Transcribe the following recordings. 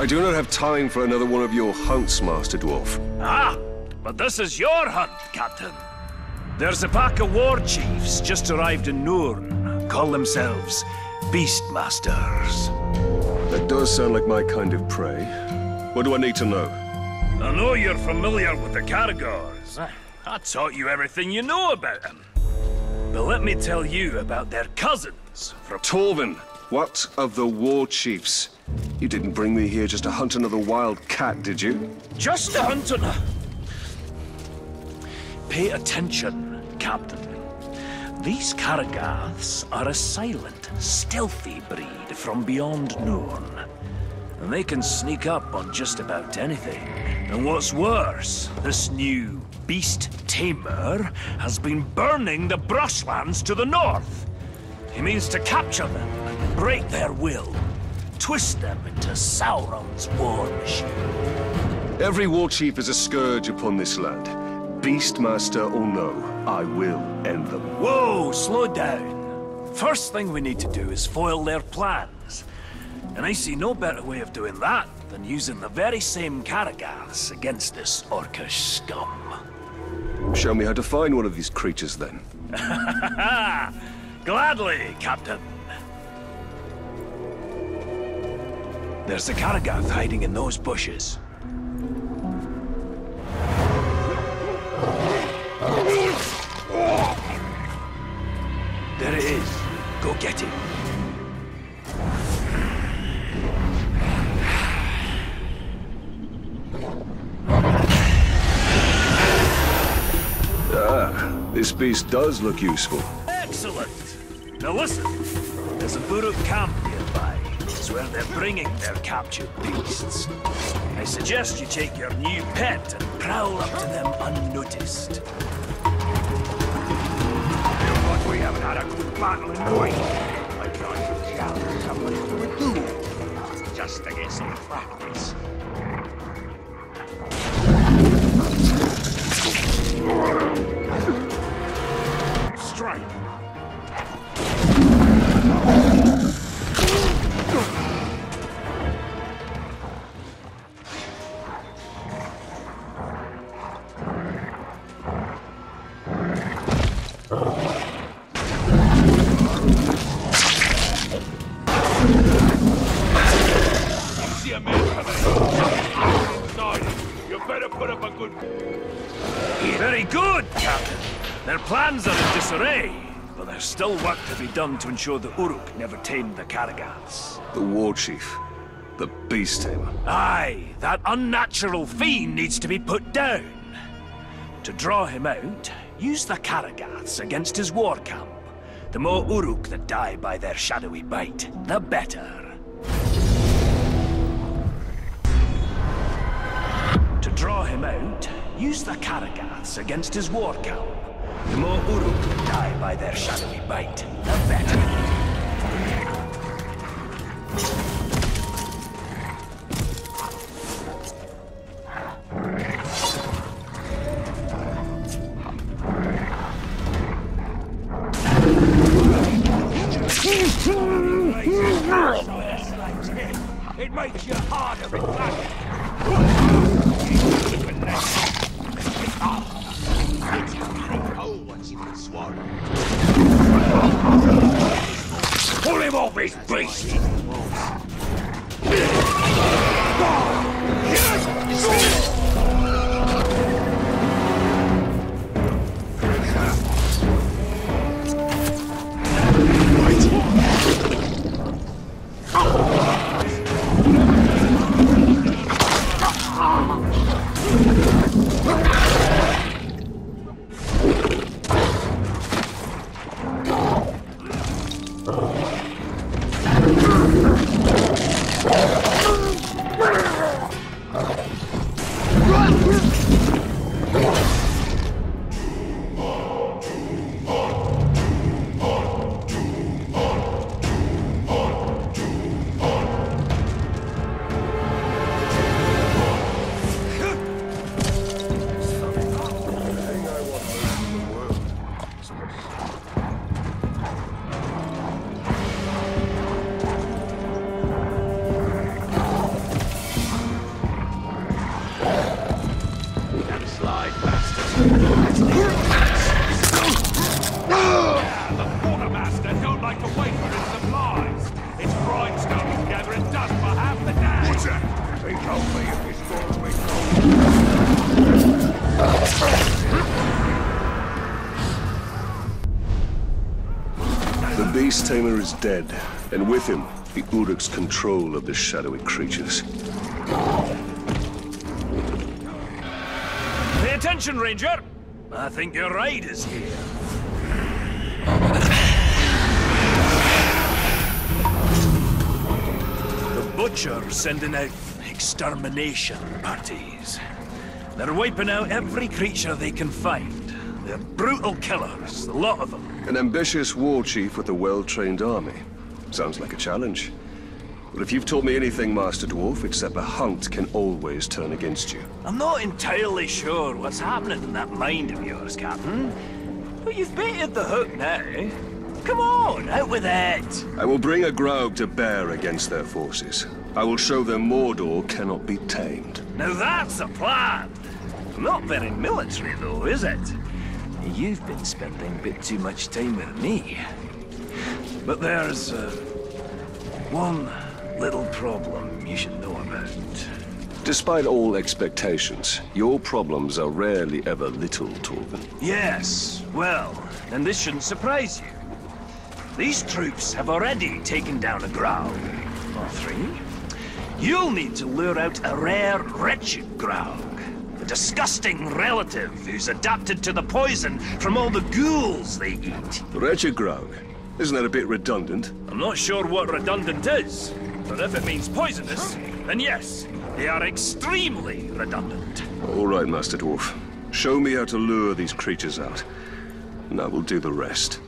I do not have time for another one of your hunts, Master Dwarf. Ah, but this is your hunt, Captain. There's a pack of war chiefs just arrived in Nurn. Call themselves Beastmasters. That does sound like my kind of prey. What do I need to know? I know you're familiar with the Caragors. I taught you everything you know about them. But let me tell you about their cousins from... Torvin, what of the war chiefs? You didn't bring me here just to hunt another wild cat, did you? Just to hunt another... Pay attention, Captain. These Caragors are a silent, stealthy breed from beyond Nurn. And they can sneak up on just about anything. And what's worse, this new beast tamer has been burning the brushlands to the north. He means to capture them, break their will, twist them into Sauron's war machine. Every war chief is a scourge upon this land. Beastmaster or no, I will end them. Whoa, slow down. First thing we need to do is foil their plans. And I see no better way of doing that than using the very same Caragors against this orcish scum. Show me how to find one of these creatures, then. Gladly, Captain. There's a Caragor hiding in those bushes. There it is. Go get him. This beast does look useful. Excellent! Now listen, there's a Buruk camp nearby. It's where they're bringing their captured beasts. I suggest you take your new pet and prowl up to them unnoticed. Feels like we haven't had a good battle in weeks. I can't challenge somebody to a duel, just to get some practice. Strike. See a man coming inside. You better put up a good... Very good, Captain. Their plans are in disarray, but there's still work to be done to ensure the Uruk never tamed the Caragors. The war chief. The beast tamer. Aye, that unnatural fiend needs to be put down. To draw him out, use the Caragors against his war camp. The more Uruk that die by their shadowy bite, the better. To draw him out, use the Caragors against his war camp. The more Uruk that die by their shadowy bite, the better. It makes you harder in battle. It's a big hole once you've been swallowed. Pull him off his beast! Only if you score me. The beast tamer is dead, and with him, the Uruk's control of the shadowy creatures. Pay attention, Ranger! I think your ride is here. The Butcher's sending out extermination parties. They're wiping out every creature they can find. They're brutal killers, a lot of them. An ambitious war chief with a well-trained army. Sounds like a challenge. But if you've taught me anything, Master Dwarf, it's that the hunt can always turn against you. I'm not entirely sure what's happening in that mind of yours, Captain. But you've baited the hook now. Come on, out with it! I will bring a Graug to bear against their forces. I will show them Mordor cannot be tamed. Now that's a plan! Not very military, though, is it? You've been spending a bit too much time with me. But there's, one little problem you should know about. Despite all expectations, your problems are rarely ever little, Torvin. Yes, well, then this shouldn't surprise you. These troops have already taken down a Graug, or 3. You'll need to lure out a rare, wretched Graug. A disgusting relative who's adapted to the poison from all the ghouls they eat. Wretched Graug? Isn't that a bit redundant? I'm not sure what redundant is, but if it means poisonous, then yes, they are extremely redundant. All right, Master Dwarf. Show me how to lure these creatures out, and I will do the rest.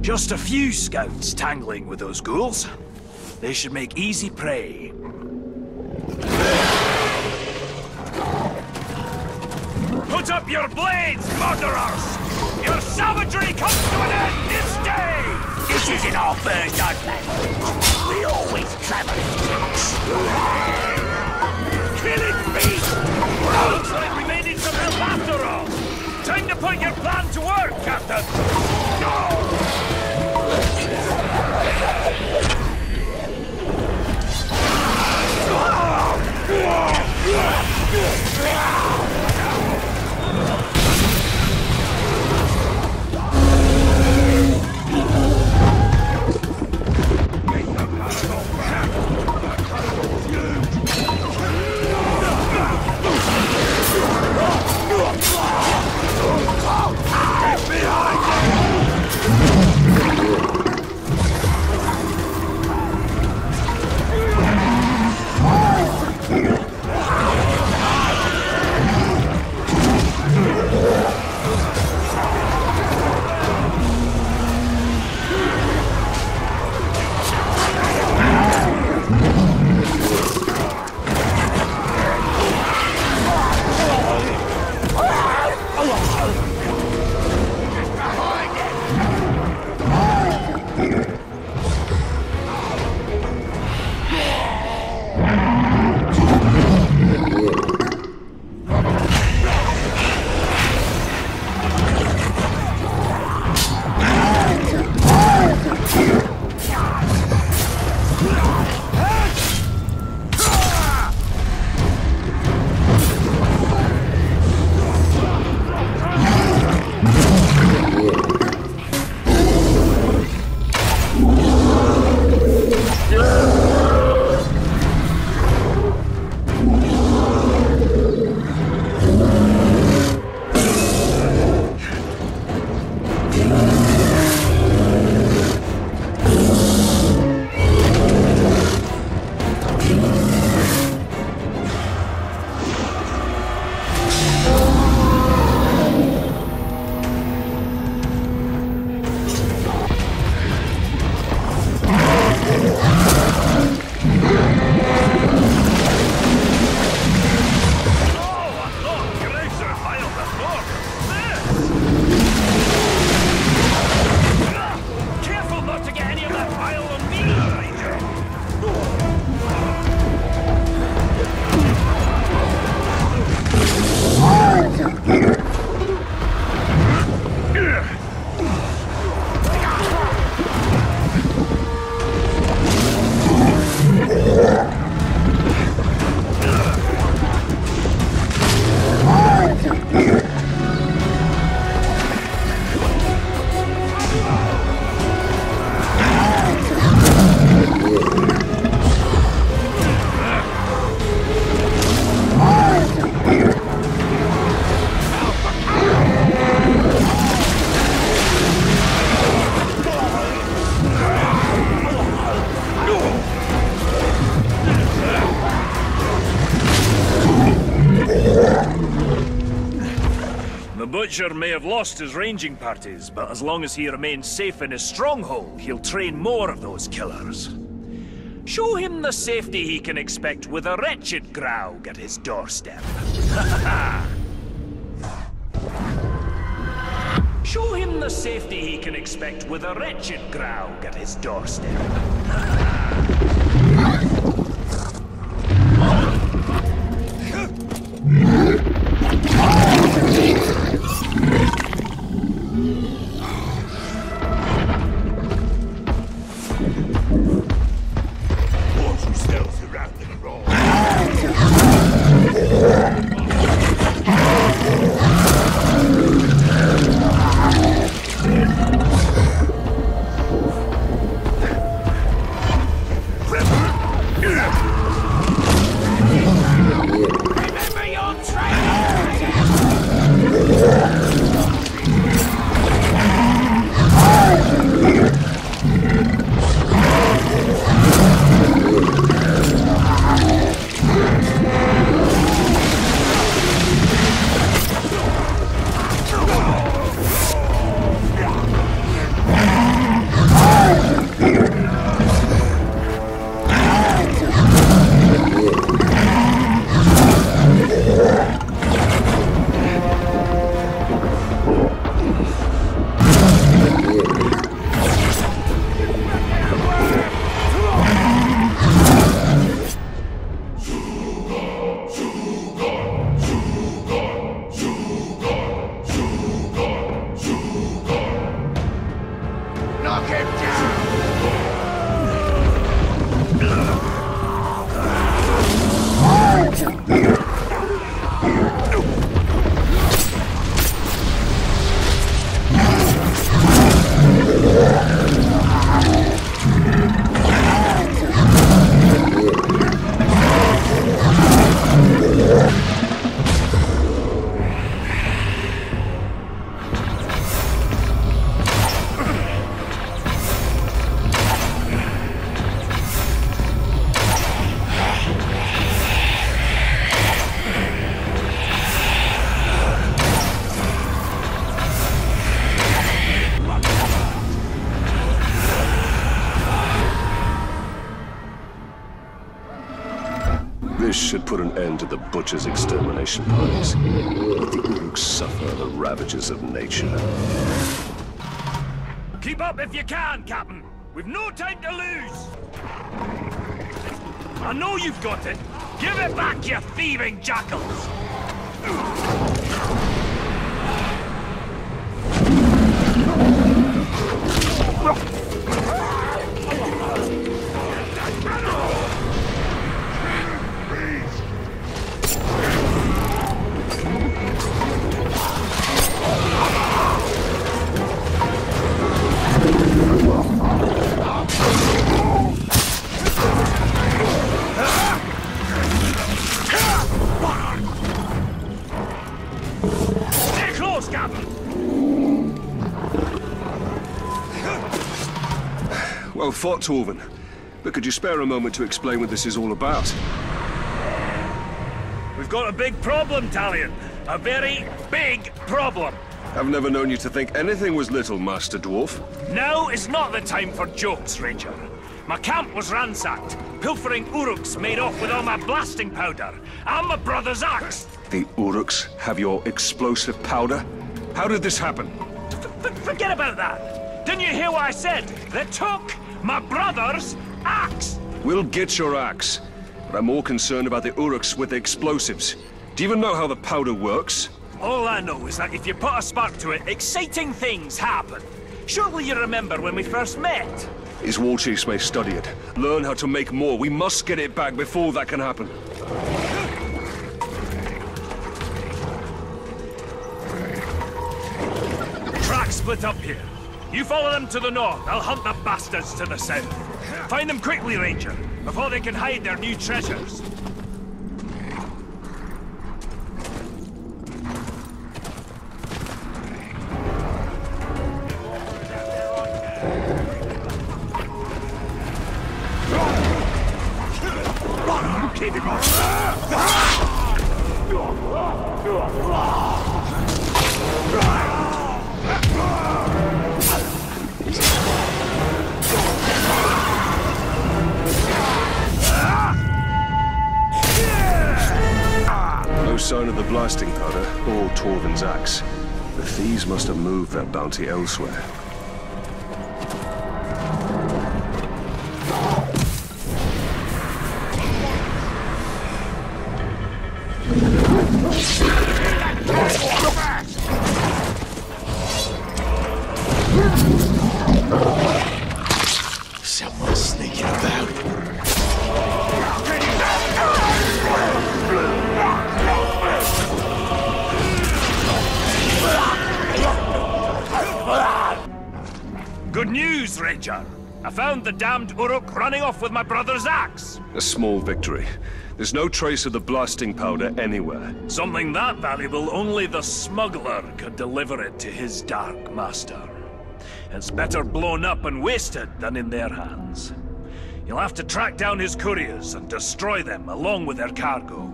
Just a few scouts tangling with those ghouls. They should make easy prey. Put up your blades, murderers! Your savagery comes to an end this day! This isn't our first advent. We always travel in packs. Killing me! Looks like we may need some help after all! Time to put your plan to work, Captain! Butcher may have lost his ranging parties, but as long as he remains safe in his stronghold, he'll train more of those killers. Show him the safety he can expect with a wretched Graug at his doorstep. Show him the safety he can expect with a wretched Graug at his doorstep. Watch yourselves around the road. Remember your training! Knock him down! This should put an end to the Butcher's extermination parties. Let the Uruks suffer the ravages of nature. Keep up if you can, Captain. We've no time to lose. I know you've got it. Give it back, you thieving jackals! Stay close, Captain! Well fought, Torvin. But could you spare a moment to explain what this is all about? We've got a big problem, Talion. A very big problem. I've never known you to think anything was little, Master Dwarf. Now is not the time for jokes, Ranger. My camp was ransacked. Pilfering Uruks made off with all my blasting powder. And my brother's axe. The Uruks have your explosive powder? How did this happen? Forget about that. Didn't you hear what I said? They took my brother's axe. We'll get your axe. But I'm more concerned about the Uruks with the explosives. Do you even know how the powder works? All I know is that if you put a spark to it, exciting things happen. Surely you remember when we first met? His war chiefs may study it, learn how to make more. We must get it back before that can happen. Tracks split up here. You follow them to the north, I'll hunt the bastards to the south. Find them quickly, Ranger, before they can hide their new treasures. Keep him on! No sign of the blasting powder or Torvin's axe. The thieves must have moved their bounty elsewhere. Someone's sneaking about. Good news, Ranger. I found the damned Uruk running off with my brother's axe. A small victory. There's no trace of the blasting powder anywhere. Something that valuable, only the smuggler could deliver it to his dark master. It's better blown up and wasted than in their hands. You'll have to track down his couriers and destroy them along with their cargo.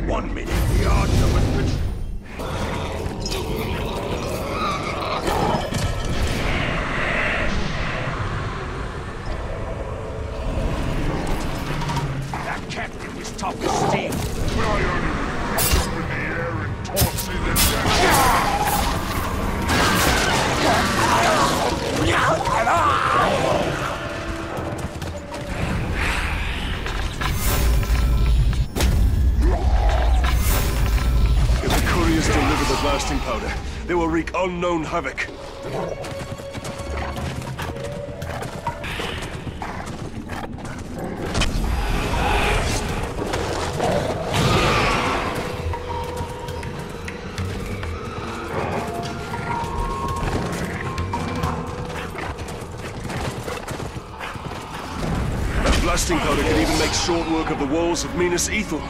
1 minute. The odds of it. That captain was tough as steel. But I only reached up in the air and tossed in the deck. If the couriers deliver the blasting powder, they will wreak unknown havoc. Blasting powder can even make short work of the walls of Minas Ithil.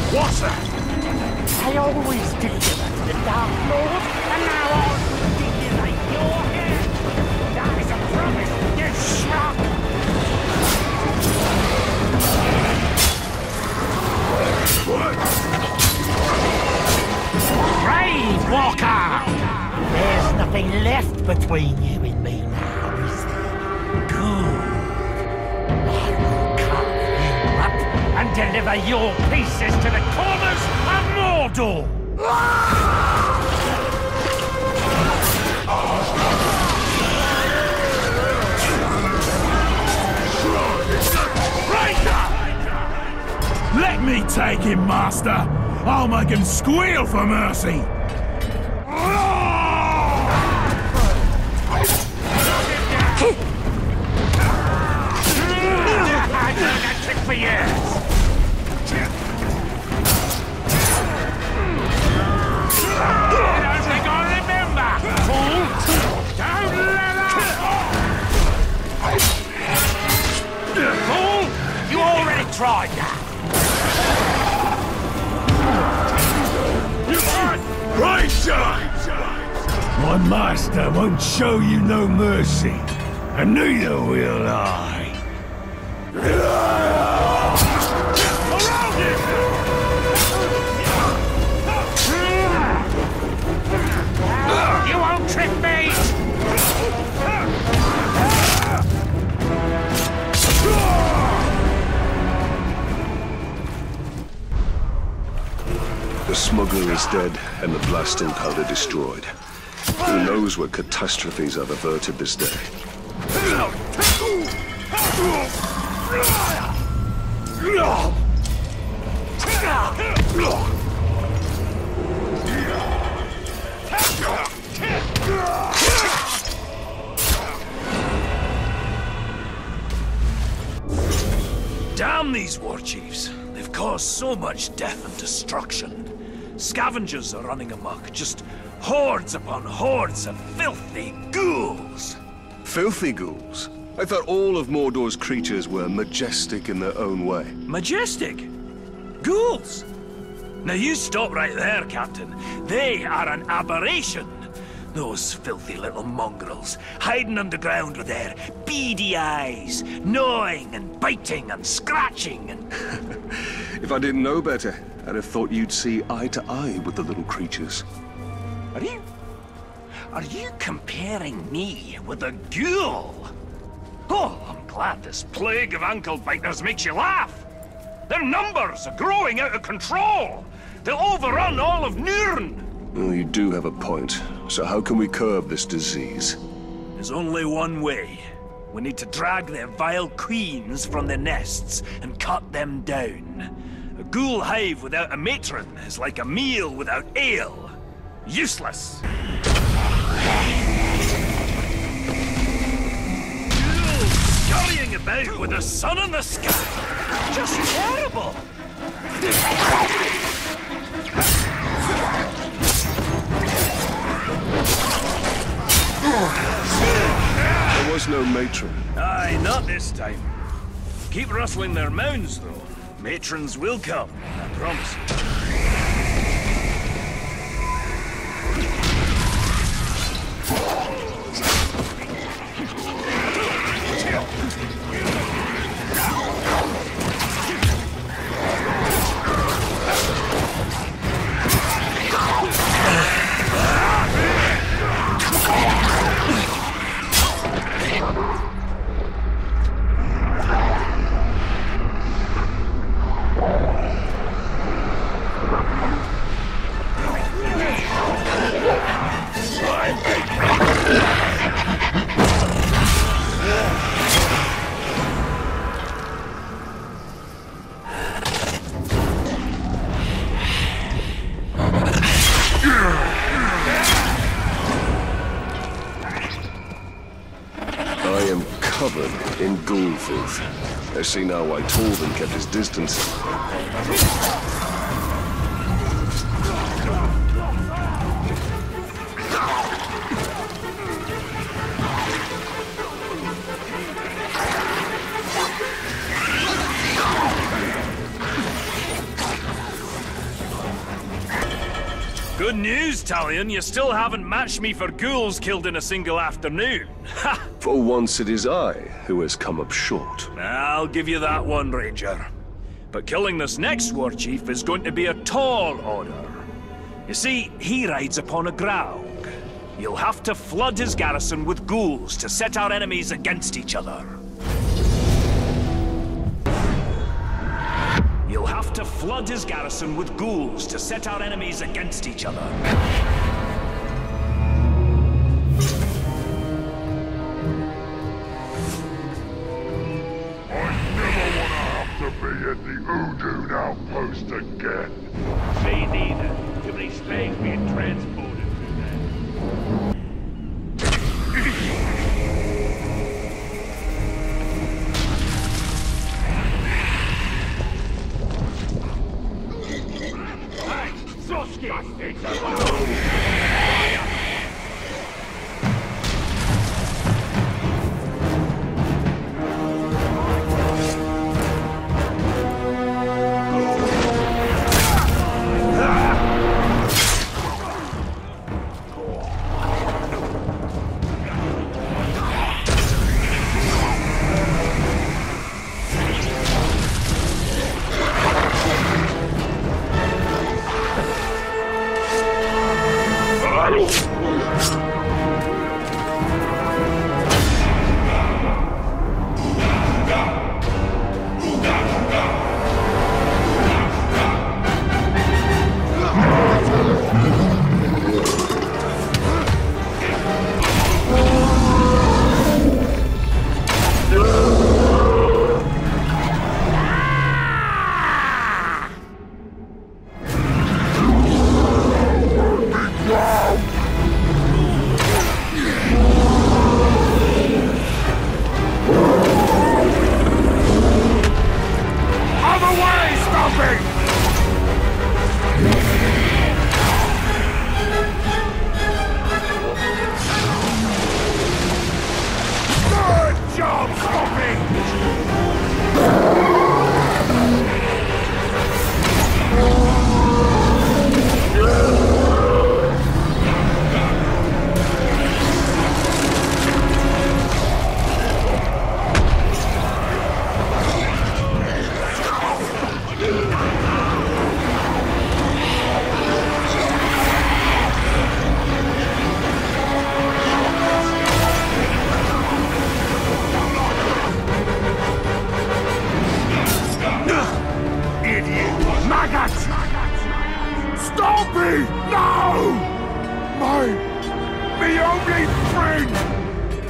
What's that? I always deliver to the Dark Lord, and now I'll deliver your head. That is a promise, you schmuck! Brave Walker! There's nothing left between you and me now, is there? Good. I will carve you up and deliver your pieces to the corners of Mordor! Let me take him, Master! I'll make him squeal for mercy! I've done that trick for years! Don't think I'll remember, fool! Don't let up! Fool! You already tried that! Right side! My master won't show you no mercy, and neither will I. Around him! You won't trick me! The smuggler is dead and the blasting powder destroyed. Who knows what catastrophes I've averted this day. Damn these war chiefs. They've caused so much death and destruction. Scavengers are running amok, just hordes upon hordes of filthy ghouls. Filthy ghouls? I thought all of Mordor's creatures were majestic in their own way. Majestic? Ghouls? Now you stop right there, Captain. They are an aberration. Those filthy little mongrels, hiding underground with their beady eyes, gnawing and biting and scratching and... If I didn't know better, I'd have thought you'd see eye to eye with the little creatures. Are you comparing me with a ghoul? Oh, I'm glad this plague of ankle biters makes you laugh. Their numbers are growing out of control. They'll overrun all of Nurn. Well, you do have a point. So how can we curb this disease? There's only one way. We need to drag their vile queens from their nests and cut them down. A ghoul hive without a matron is like a meal without ale. Useless. Ghouls scurrying about with the sun in the sky. Just terrible. There was no matron. Aye, not this time. Keep rustling their mounds, though. Matrons will come, I promise you. I see now why Talion kept his distance. Good news, Talion. You still haven't matched me for ghouls killed in a single afternoon. Ha! For once it is I who has come up short. I'll give you that one, Ranger. But killing this next war chief is going to be a tall order. You see, he rides upon a graug. You'll have to flood his garrison with ghouls to set our enemies against each other. You'll have to flood his garrison with ghouls to set our enemies against each other. Be at the Udun outpost again. Me neither. Too many slaves being transported through there. Hey, Zoski!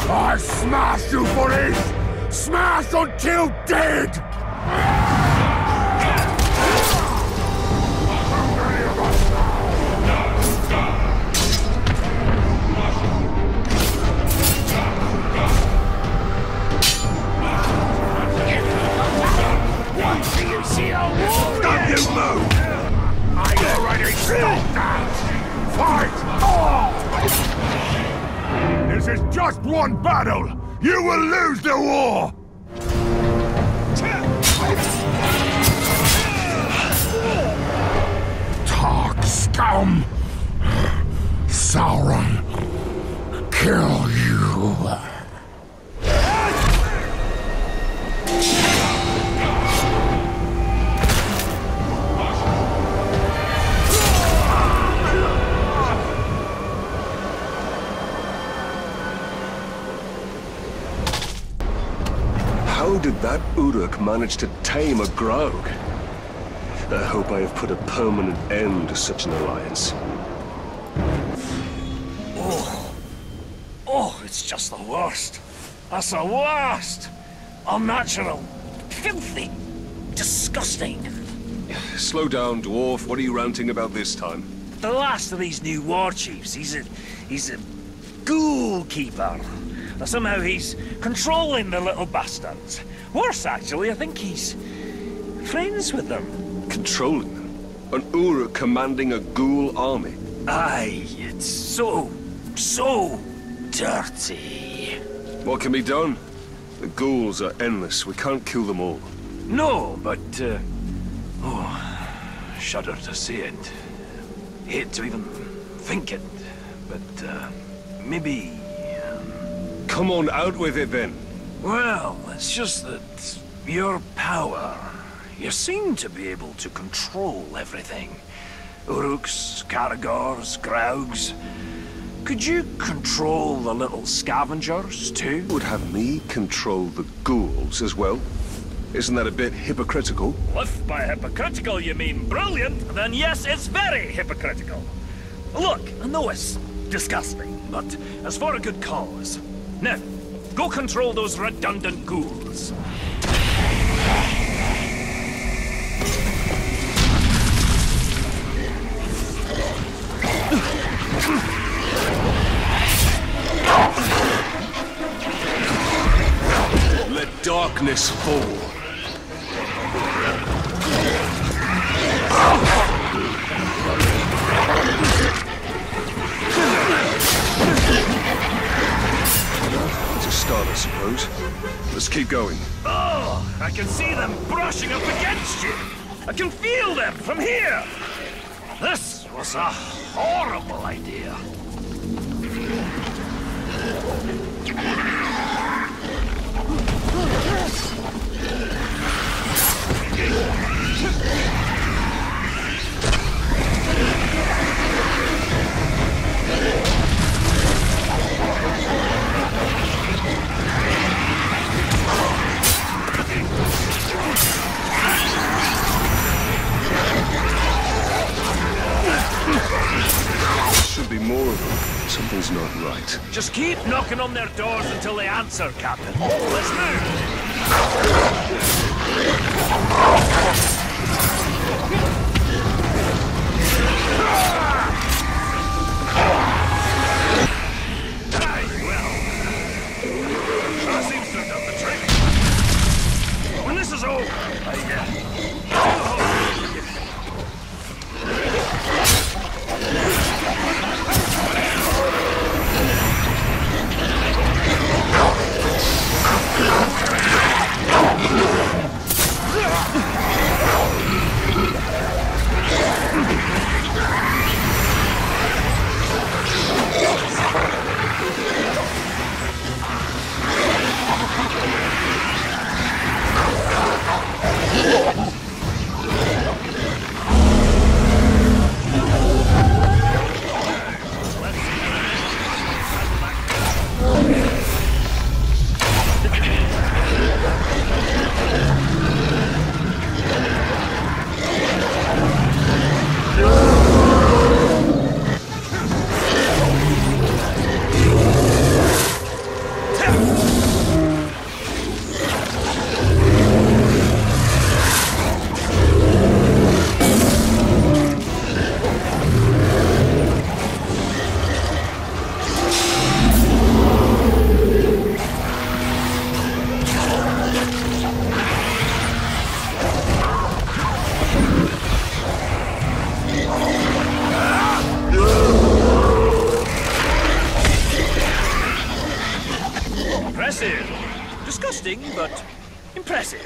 I smash you for this! Smash until dead! Don't you move! I already stopped that! Fight! This is just one battle! You will lose the war! Talk, scum! Sauron, kill you! How did that Uruk manage to tame a Graug? I hope I have put a permanent end to such an alliance. Oh, it's just the worst. That's the worst. Unnatural. Filthy. Disgusting. Slow down, dwarf. What are you ranting about this time? The last of these new war chiefs, he's a ghoul keeper. Somehow he's controlling the little bastards. Worse, actually, I think he's friends with them. Controlling them? An Uruk commanding a ghoul army? Aye, it's so dirty. What can be done? The ghouls are endless. We can't kill them all. No, but, shudder to say it. Hate to even think it, but, maybe... Come on, out with it then. Well, it's just that your power, you seem to be able to control everything. Uruks, Caragors, Graugs. Could you control the little scavengers, too? Would have me control the ghouls as well? Isn't that a bit hypocritical? Well, if by hypocritical you mean brilliant, then yes, it's very hypocritical. Look, I know it's disgusting, but it's for a good cause. Now, go control those redundant ghouls. Let darkness fall. To start, I suppose. Let's keep going. Oh, I can see them brushing up against you. I can feel them from here. This was a horrible idea. Should be more of them. Something's not right. Just keep knocking on their doors until they answer, Captain. Let's move! Well, sure seems to have done the trick. When this is over, Impressive. Disgusting, but impressive.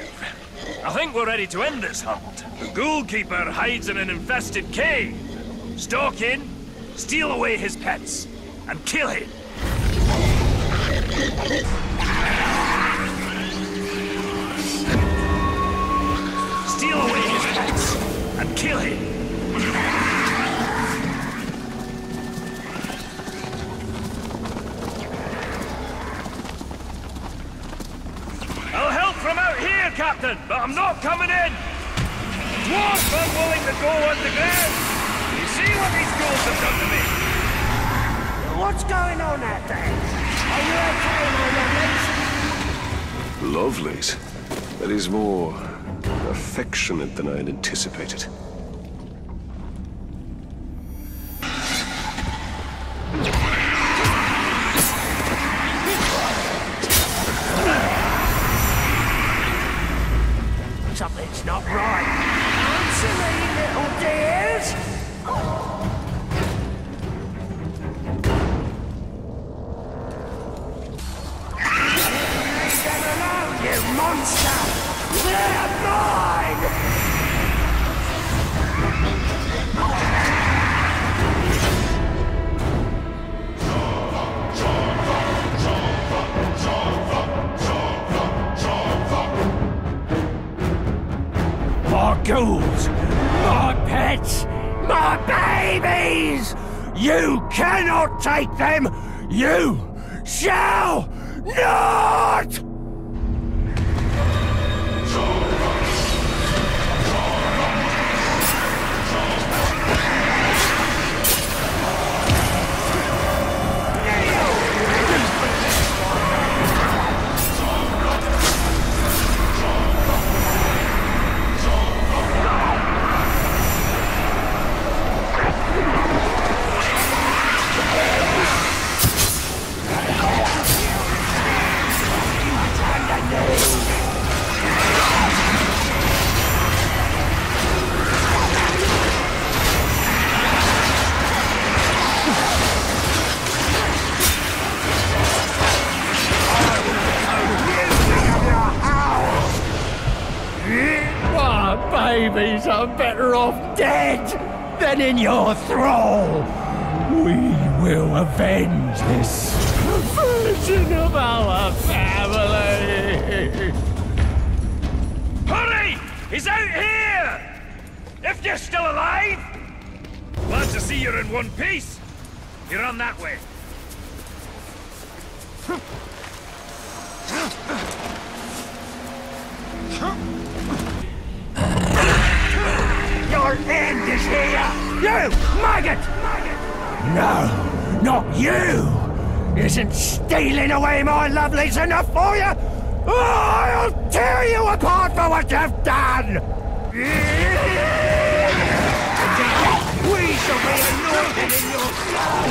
I think we're ready to end this hunt. The ghoul keeper hides in an infested cave. Stalk in, steal away his pets, and kill him. Steal away his pets, and kill him. I'll help from out here, Captain, but I'm not coming in. Dwarfs unwilling to go underground. You see what these ghouls have done to me? What's going on out there? Are you okay, my lovelies? Lovelies? That is more affectionate than I had anticipated. Something's not right. Answer me, little dears! Leave them alone, you monster! They're mine! My ghouls! My pets! My babies! You cannot take them! You shall not! Babies are better off dead than in your thrall. We will avenge this perversion of our family. Hurry! He's out here! If you're still alive! Glad to see you're in one piece. You're on that way. Your end is here! You maggot! No, not you! Isn't stealing away my lovelies enough for you? Oh, I'll tear you apart for what you've done! We shall be anointed in your blood!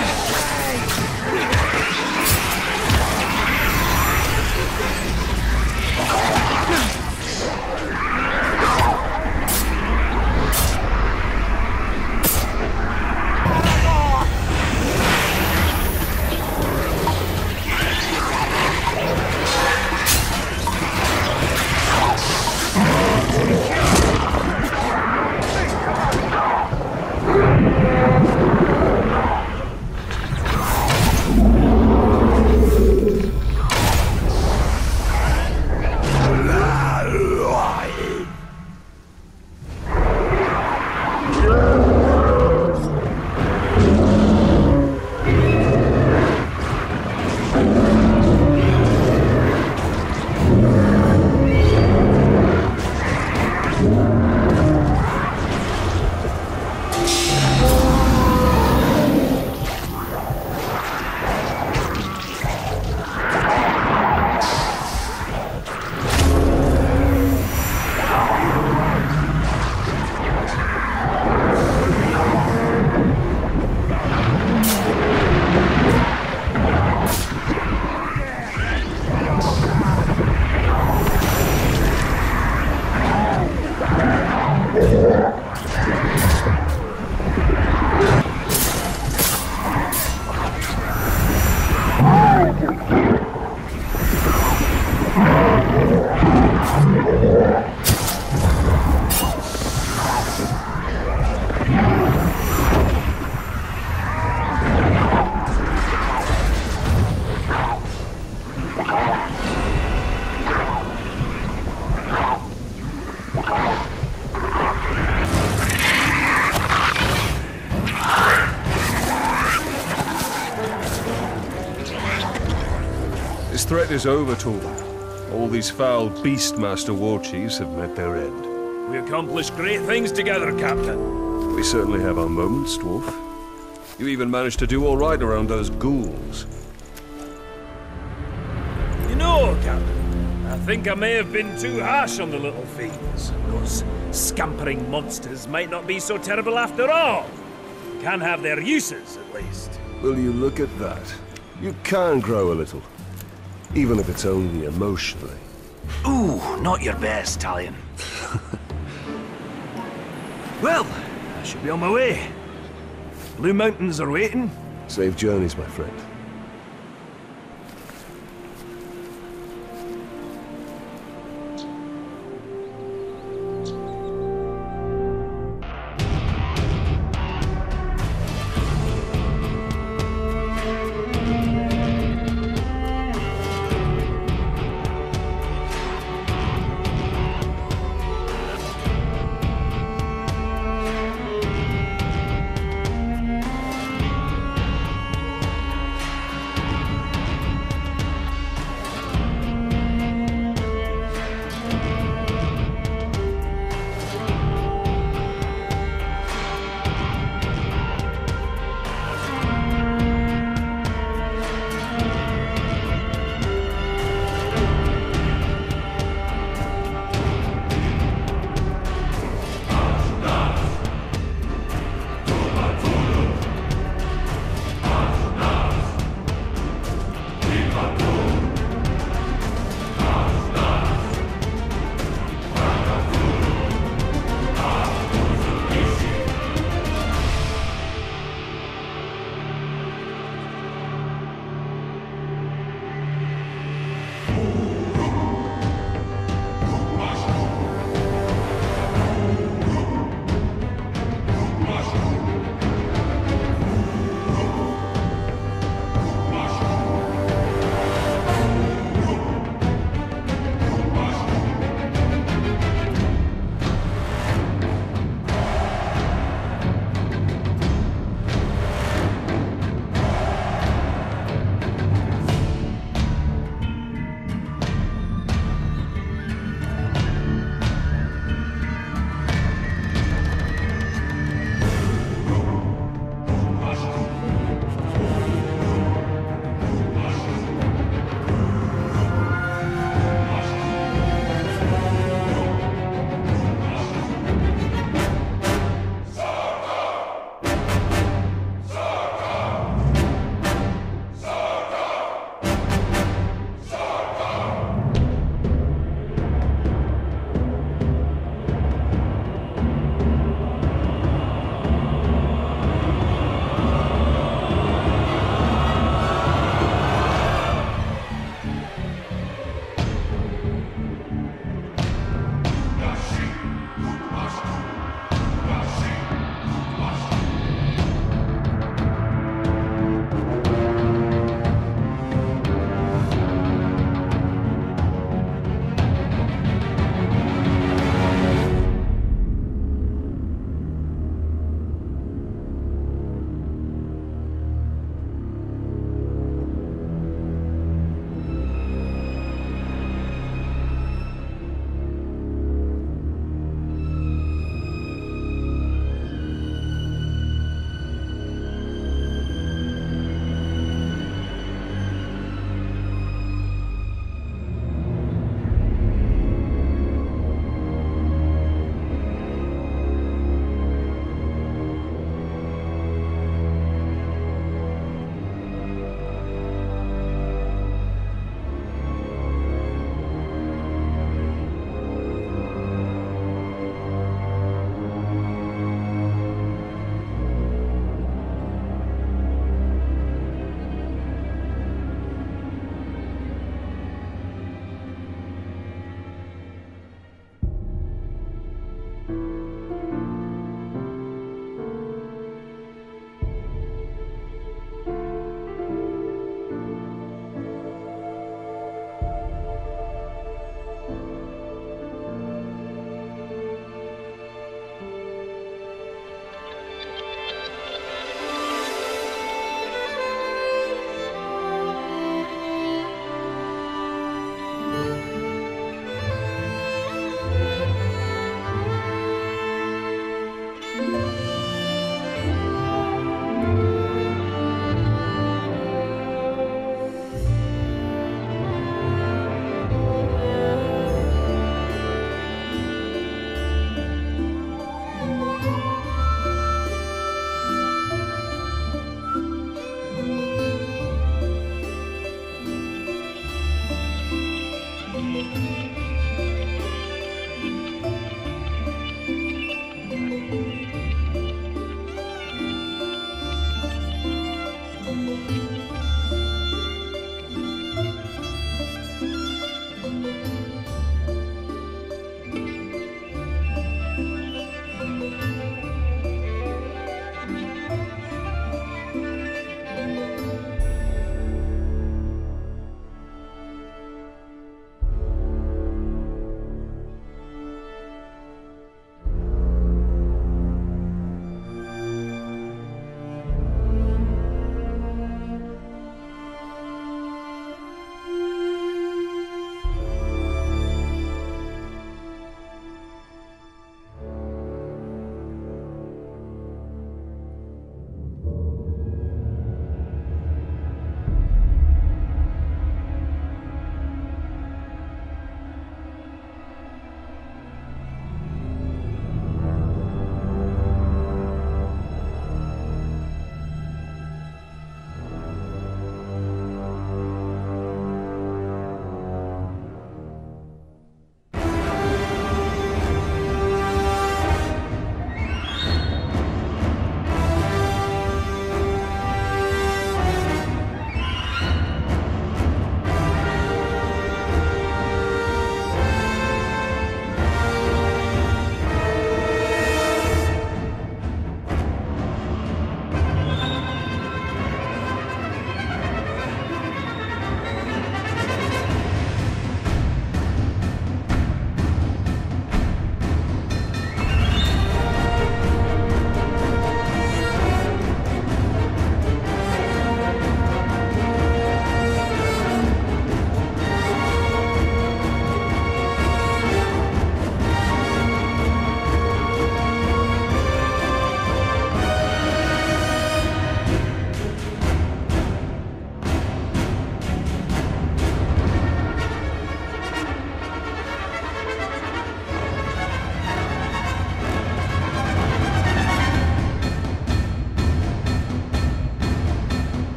threat is over, Torvald. All these foul Beastmaster war chiefs have met their end. We accomplished great things together, Captain. We certainly have our moments, Dwarf. You even managed to do all right around those ghouls. You know, Captain, I think I may have been too harsh on the little fiends. Those scampering monsters might not be so terrible after all. Can have their uses, at least. Will you look at that? You can grow a little. Even if it's only emotionally. Ooh, not your best, Talion. Well, I should be on my way. Blue Mountains are waiting. Safe journeys, my friend.